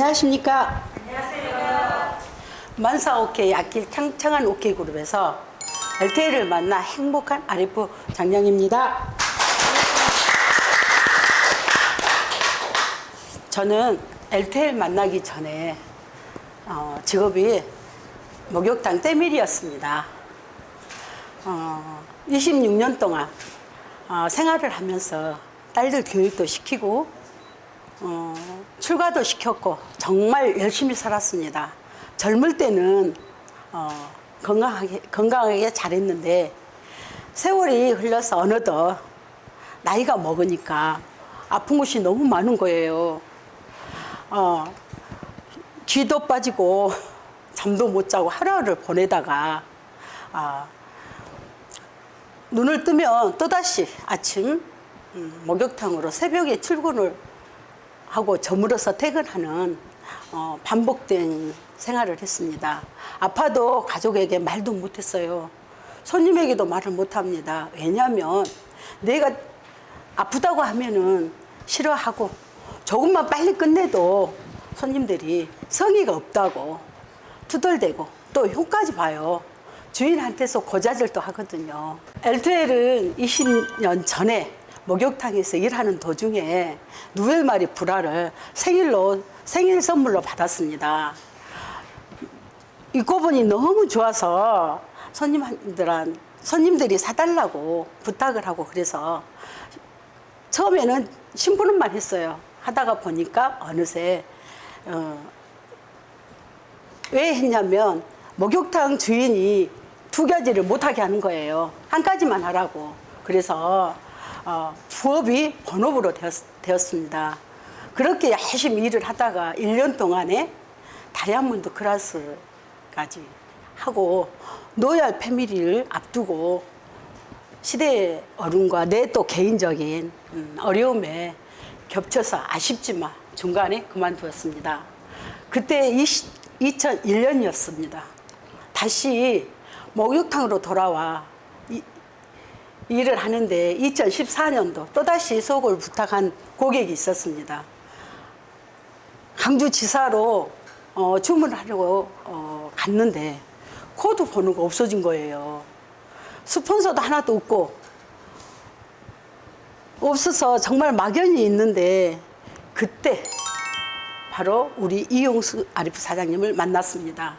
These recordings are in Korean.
안녕하십니까. 안녕하세요. 만사 오케이 악길 창창한 오케이 그룹에서 LTE를 만나 행복한 RF 장량입니다. 저는 LTE를 만나기 전에 직업이 목욕탕 때밀이었습니다. 26년 동안 생활을 하면서 딸들 교육도 시키고 출가도 시켰고 정말 열심히 살았습니다. 젊을 때는 건강하게 잘했는데 세월이 흘러서 어느덧 나이가 먹으니까 아픈 곳이 너무 많은 거예요. 기도 빠지고 잠도 못 자고 하루하루를 보내다가 눈을 뜨면 또다시 아침 목욕탕으로 새벽에 출근을 하고 저물어서 퇴근하는 반복된 생활을 했습니다. 아파도 가족에게 말도 못했어요. 손님에게도 말을 못합니다. 왜냐하면 내가 아프다고 하면은 싫어하고 조금만 빨리 끝내도 손님들이 성의가 없다고 투덜대고 또 흉까지 봐요. 주인한테서 고자질도 하거든요. LTE는 20년 전에 목욕탕에서 일하는 도중에 누엘마리 불화를 생일 선물로 받았습니다. 입고 보니 너무 좋아서 손님들이 사달라고 부탁을 하고 그래서 처음에는 심부름만 했어요. 하다가 보니까 어느새 왜 했냐면 목욕탕 주인이 두 가지를 못하게 하는 거예요. 한 가지만 하라고. 그래서 부업이 본업으로 되었습니다. 그렇게 열심히 일을 하다가 1년 동안에 다이아몬드 클래스까지 하고 노얄 패밀리를 앞두고 시대의 어른과 내 또 개인적인 어려움에 겹쳐서 아쉽지만 중간에 그만두었습니다. 그때 2001년이었습니다. 다시 목욕탕으로 돌아와 일을 하는데 2014년도 또다시 속을 부탁한 고객이 있었습니다. 강주지사로 주문하려고 갔는데 코드 번호가 없어진 거예요. 스폰서도 하나도 없고 없어서 정말 막연히 있는데 그때 바로 우리 이용수 RF 사장님을 만났습니다.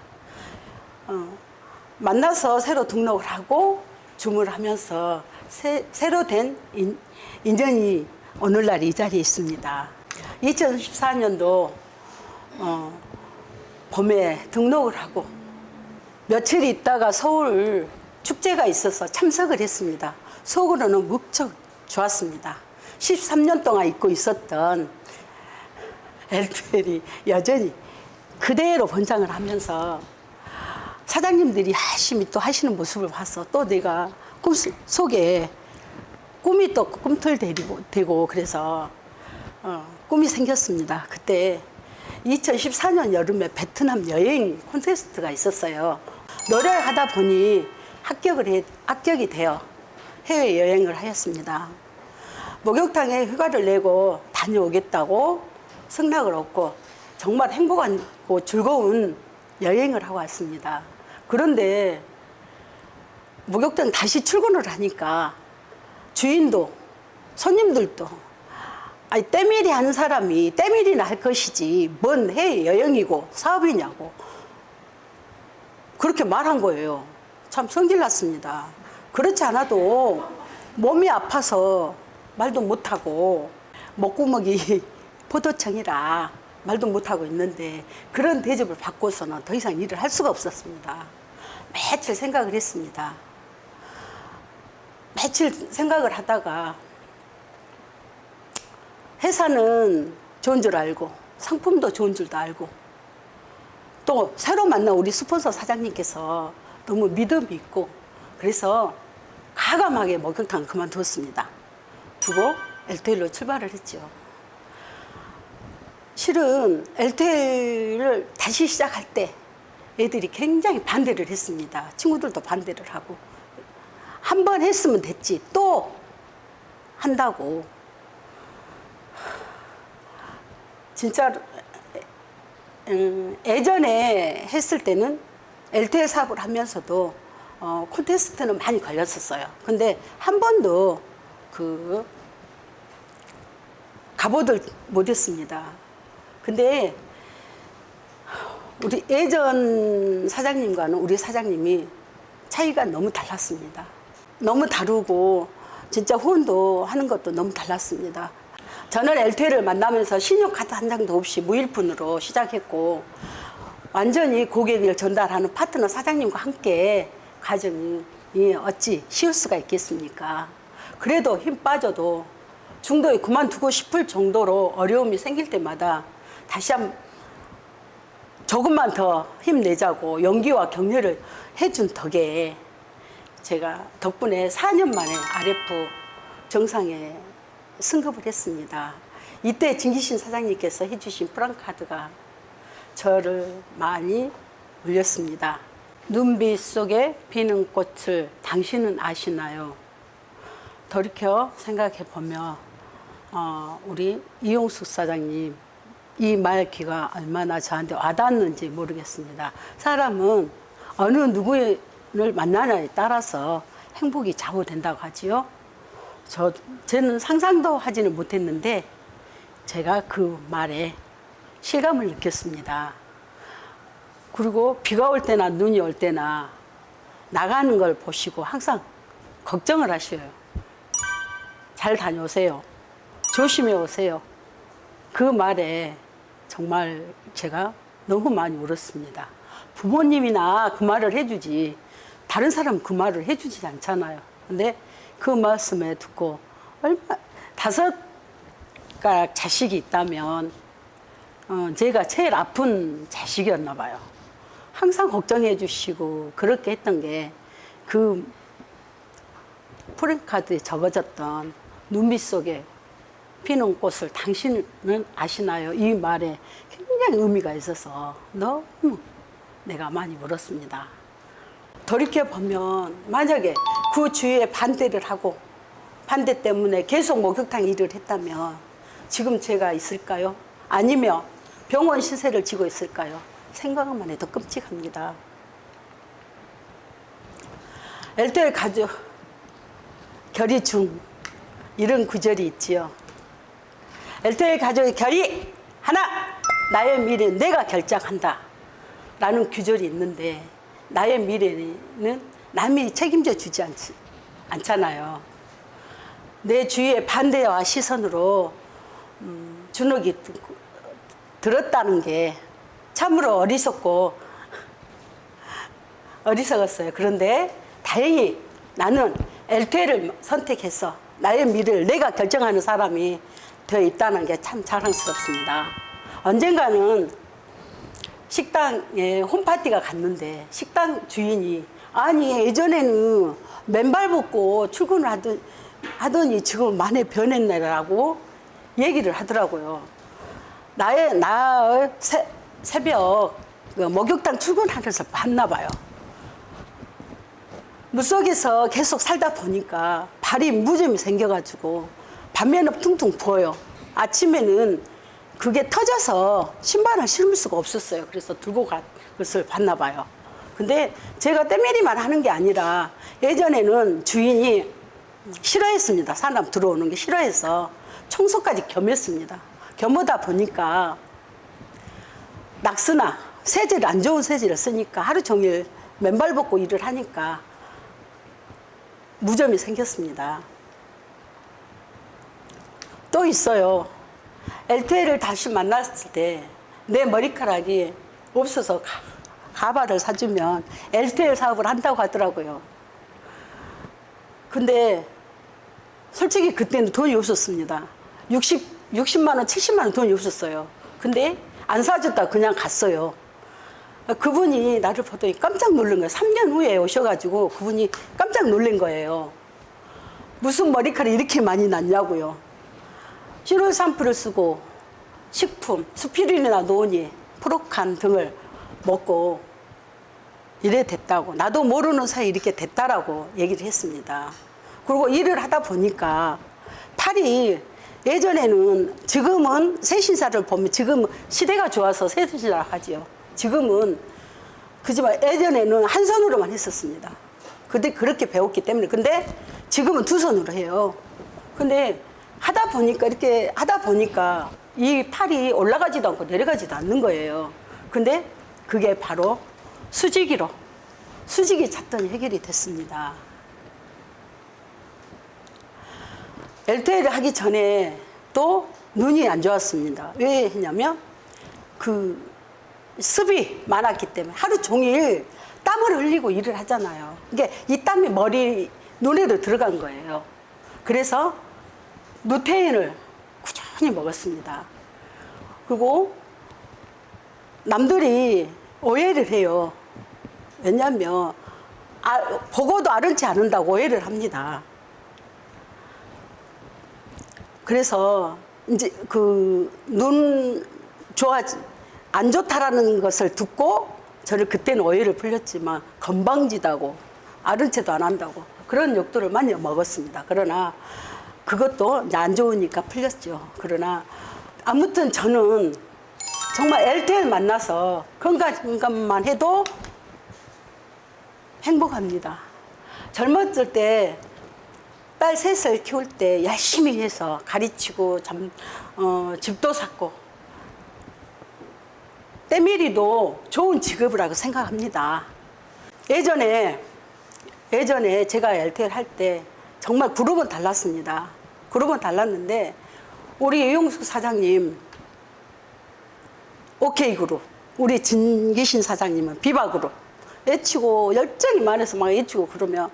만나서 새로 등록을 하고 주문을 하면서 새로 된 인연이 오늘날 이 자리에 있습니다. 2014년도 봄에 등록을 하고 며칠 있다가 서울 축제가 있어서 참석을 했습니다. 속으로는 무척 좋았습니다. 13년 동안 잊고 있었던 LTE이 여전히 그대로 번창을 하면서 사장님들이 열심히 또 하시는 모습을 봐서 또 내가 꿈속에 꿈이 또 꿈틀대고 그래서 꿈이 생겼습니다. 그때 2014년 여름에 베트남 여행 콘테스트가 있었어요. 노래를 하다 보니 합격이 되어 해외여행을 하였습니다. 목욕탕에 휴가를 내고 다녀오겠다고 승낙을 얻고 정말 행복하고 즐거운 여행을 하고 왔습니다. 그런데 목욕탕 다시 출근을 하니까 주인도 손님들도 때밀이 하는 사람이 때밀이나 할 것이지 뭔 해외여행이고 사업이냐고 그렇게 말한 거예요. 참 성질났습니다. 그렇지 않아도 몸이 아파서 말도 못하고 목구멍이 포도청이라 말도 못하고 있는데 그런 대접을 받고서는 더 이상 일을 할 수가 없었습니다. 며칠 생각을 했습니다. 며칠 생각을 하다가 회사는 좋은 줄 알고 상품도 좋은 줄도 알고 또 새로 만난 우리 스폰서 사장님께서 너무 믿음이 있고 그래서 과감하게 목욕탕을 그만두었습니다. 두고 LTE로 출발을 했죠. 실은 LTE를 다시 시작할 때 애들이 굉장히 반대를 했습니다. 친구들도 반대를 하고 한 번 했으면 됐지 또 한다고 진짜 예전에 했을 때는 LTE 사업을 하면서도 콘테스트는 많이 걸렸었어요. 근데 한 번도 가보들 못했습니다. 근데 우리 예전 사장님과는 우리 사장님이 차이가 너무 달랐습니다. 너무 다르고 진짜 후원도 하는 것도 너무 달랐습니다. 저는 LTE를 만나면서 신용카드 한 장도 없이 무일푼으로 시작했고 완전히 고객을 전달하는 파트너 사장님과 함께 가정이 어찌 쉬울 수가 있겠습니까? 그래도 힘 빠져도 중도에 그만두고 싶을 정도로 어려움이 생길 때마다 다시 한번 조금만 더 힘내자고 용기와 격려를 해준 덕에 제가 덕분에 4년 만에 RF 정상에 승급을 했습니다. 이때 진기신 사장님께서 해주신 프랑카드가 저를 많이 울렸습니다. 눈빛 속에 피는 꽃을 당신은 아시나요? 돌이켜 생각해 보면 우리 이용숙 사장님 이 말귀가 얼마나 저한테 와닿았는지 모르겠습니다. 사람은 어느 누구를 만나냐에 따라서 행복이 좌우된다고 하지요. 저는 상상도 하지는 못했는데 제가 그 말에 실감을 느꼈습니다. 그리고 비가 올 때나 눈이 올 때나 나가는 걸 보시고 항상 걱정을 하셔요. 잘 다녀오세요. 조심해 오세요. 그 말에 정말 제가 너무 많이 울었습니다. 부모님이나 그 말을 해주지 다른 사람은 그 말을 해주지 않잖아요. 근데 그 말씀에 듣고 다섯 가락 자식이 있다면 제가 제일 아픈 자식이었나 봐요. 항상 걱정해 주시고 그렇게 했던 게 그 프랭카드에 적어졌던 눈빛 속에 피는 꽃을 당신은 아시나요? 이 말에 굉장히 의미가 있어서 너무 내가 많이 울었습니다. 돌이켜보면 만약에 그 주위에 반대를 하고 반대 때문에 계속 목욕탕 일을 했다면 지금 제가 있을까요? 아니면 병원 시세를 지고 있을까요? 생각만 해도 끔찍합니다. LTE 가족 결의 중 이런 구절이 있지요. LTE 가족의 결의 하나, 나의 미래는 내가 결정한다 라는 구절이 있는데 나의 미래는 남이 책임져 주지 않잖아요. 내 주위의 반대와 시선으로 주눅이 들었다는 게 참으로 어리석었어요. 그런데 다행히 나는 LTE를 선택해서 나의 미래를 내가 결정하는 사람이 되어 있다는 게 참 자랑스럽습니다. 언젠가는 식당에 홈파티가 갔는데 식당 주인이 아니 예전에는 맨발 벗고 출근을 하더니 지금 많이 변했네라고 얘기를 하더라고요. 나의 새벽 목욕탕 출근하면서 봤나 봐요. 물속에서 계속 살다 보니까 발이 무좀이 생겨가지고 밤에는 퉁퉁 부어요. 아침에는 그게 터져서 신발을 신을 수가 없었어요. 그래서 들고 간 것을 봤나 봐요. 근데 제가 때밀이만 하는 게 아니라 예전에는 주인이 싫어했습니다. 사람 들어오는 게 싫어해서 청소까지 겸했습니다. 겸하다 보니까 낙스나 세제를 안 좋은 세제를 쓰니까 하루 종일 맨발 벗고 일을 하니까 무좀이 생겼습니다. 또 있어요. LTE를 다시 만났을 때 내 머리카락이 없어서 가발을 사주면 LTE 사업을 한다고 하더라고요. 근데 솔직히 그때는 돈이 없었습니다. 60만 원, 70만 원 돈이 없었어요. 근데 안 사줬다 그냥 갔어요. 그분이 나를 보더니 깜짝 놀란 거예요. 3년 후에 오셔가지고 그분이 깜짝 놀란 거예요. 무슨 머리카락이 이렇게 많이 났냐고요. 시롤 샴푸를 쓰고 식품, 스피린이나 노니, 프로칸 등을 먹고 이래 됐다고. 나도 모르는 사이 이렇게 됐다라고 얘기를 했습니다. 그리고 일을 하다 보니까 팔이 예전에는, 지금은 새신사를 보면 지금 시대가 좋아서 새신사를 하지요. 지금은 그지만 예전에는 한 손으로만 했었습니다. 근데 그렇게 배웠기 때문에. 근데 지금은 두 손으로 해요. 근데 하다 보니까 이렇게 하다 보니까 이 팔이 올라가지도 않고 내려가지도 않는 거예요. 근데 그게 바로 수직이 찾더니 해결이 됐습니다. LTE를 하기 전에 또 눈이 안 좋았습니다. 왜 했냐면 그 습이 많았기 때문에 하루 종일 땀을 흘리고 일을 하잖아요. 이게 이 땀이 눈에도 들어간 거예요. 그래서 루테인을 꾸준히 먹었습니다. 그리고 남들이 오해를 해요. 왜냐하면 보고도 아른치 않는다고 오해를 합니다. 그래서 이제 그 눈 안 좋다라는 것을 듣고 저를 그때는 오해를 풀렸지만 건방지다고 아른채도 안 한다고 그런 욕들을 많이 먹었습니다. 그러나 그것도 이제 안 좋으니까 풀렸죠. 그러나 아무튼 저는 정말 LTE를 만나서 건강만 해도 행복합니다. 젊었을 때 딸 셋을 키울 때 열심히 해서 가르치고 집도 샀고 때밀이도 좋은 직업이라고 생각합니다. 예전에 제가 LTE를 할 때 정말 그룹은 달랐습니다. 그룹은 달랐는데 우리 이용숙 사장님 OK 그룹, 우리 진기신 사장님은 비바 그룹 애치고 열정이 많아서 막 애치고 그러면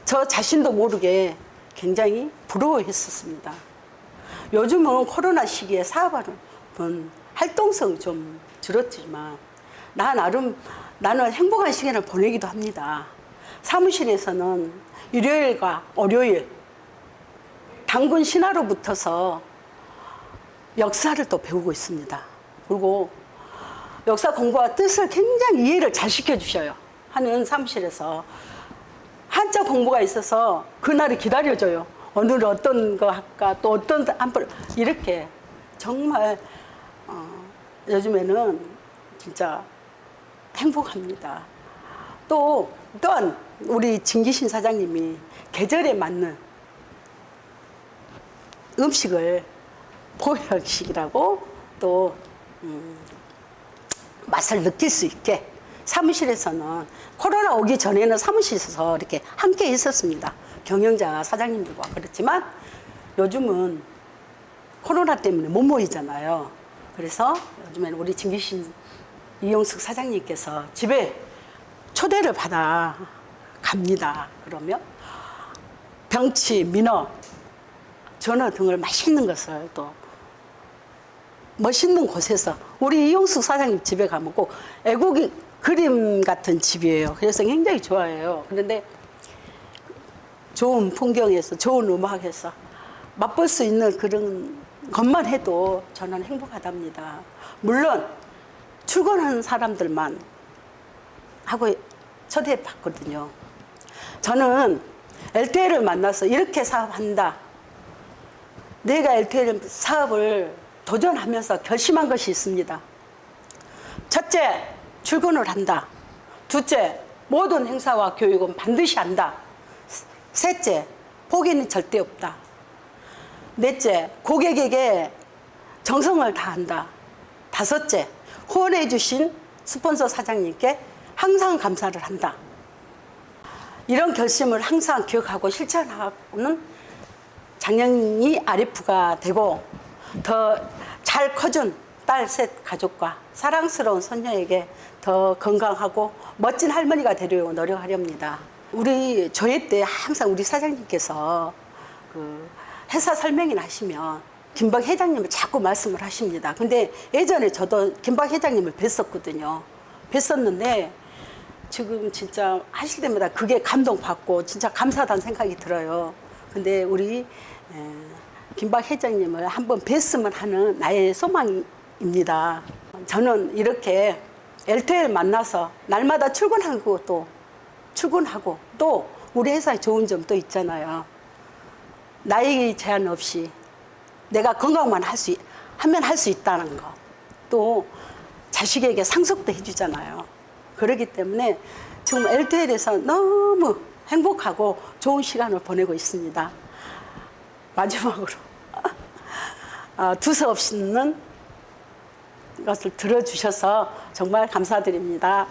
저 자신도 모르게 굉장히 부러워했었습니다. 요즘은 코로나 시기에 사업하는 활동성이 좀 줄었지만 나는 행복한 시간을 보내기도 합니다. 사무실에서는 일요일과 월요일 당군 신화로 붙어서 역사를 또 배우고 있습니다. 그리고 역사 공부와 뜻을 굉장히 이해를 잘 시켜주셔요. 하는 사무실에서 한자 공부가 있어서 그날이 기다려져요. 오늘 어떤 거 할까, 또 어떤 한번 이렇게 정말 요즘에는 진짜 행복합니다. 또한 우리 진기신 사장님이 계절에 맞는 음식을 보양식이라고 또 맛을 느낄 수 있게 사무실에서는 코로나 오기 전에는 사무실에서 이렇게 함께 있었습니다. 경영자 사장님들과. 그렇지만 요즘은 코로나 때문에 못 모이잖아요. 그래서 요즘에는 우리 진기신 이용숙 사장님께서 집에 초대를 받아 갑니다. 그러면 병치, 민어, 전어 등을 맛있는 것을 또 멋있는 곳에서 우리 이용숙 사장님 집에 가면 꼭 애국이 그림 같은 집이에요. 그래서 굉장히 좋아해요. 그런데 좋은 풍경에서 좋은 음악에서 맛볼 수 있는 그런 것만 해도 저는 행복하답니다. 물론 출근하는 사람들만 하고 초대받거든요. 저는 LTE를 만나서 이렇게 사업한다. 내가 LTE 사업을 도전하면서 결심한 것이 있습니다. 첫째, 출근을 한다. 둘째, 모든 행사와 교육은 반드시 한다. 셋째, 포기는 절대 없다. 넷째, 고객에게 정성을 다한다. 다섯째, 후원해 주신 스폰서 사장님께 항상 감사를 한다. 이런 결심을 항상 기억하고 실천하고는 작년이 RF가 되고 더 잘 커준 딸 셋 가족과 사랑스러운 손녀에게 더 건강하고 멋진 할머니가 되려고 노력하렵니다. 우리 조회 때 항상 우리 사장님께서 그 회사 설명이나 하시면 김박 회장님을 자꾸 말씀을 하십니다. 근데 예전에 저도 김박 회장님을 뵀었거든요. 뵀었는데 지금 진짜 하실 때마다 그게 감동받고 진짜 감사하다는 생각이 들어요. 근데 우리 김박 회장님을 한번 뵀으면 하는 나의 소망입니다. 저는 이렇게 LTE를 만나서 날마다 출근하고 또 우리 회사에 좋은 점 또 있잖아요. 나이 제한 없이 내가 건강만 하면 할 수 있다는 거. 또 자식에게 상속도 해주잖아요. 그렇기 때문에 지금 LTL에서 너무 행복하고 좋은 시간을 보내고 있습니다. 마지막으로 두서없는 것을 들어주셔서 정말 감사드립니다.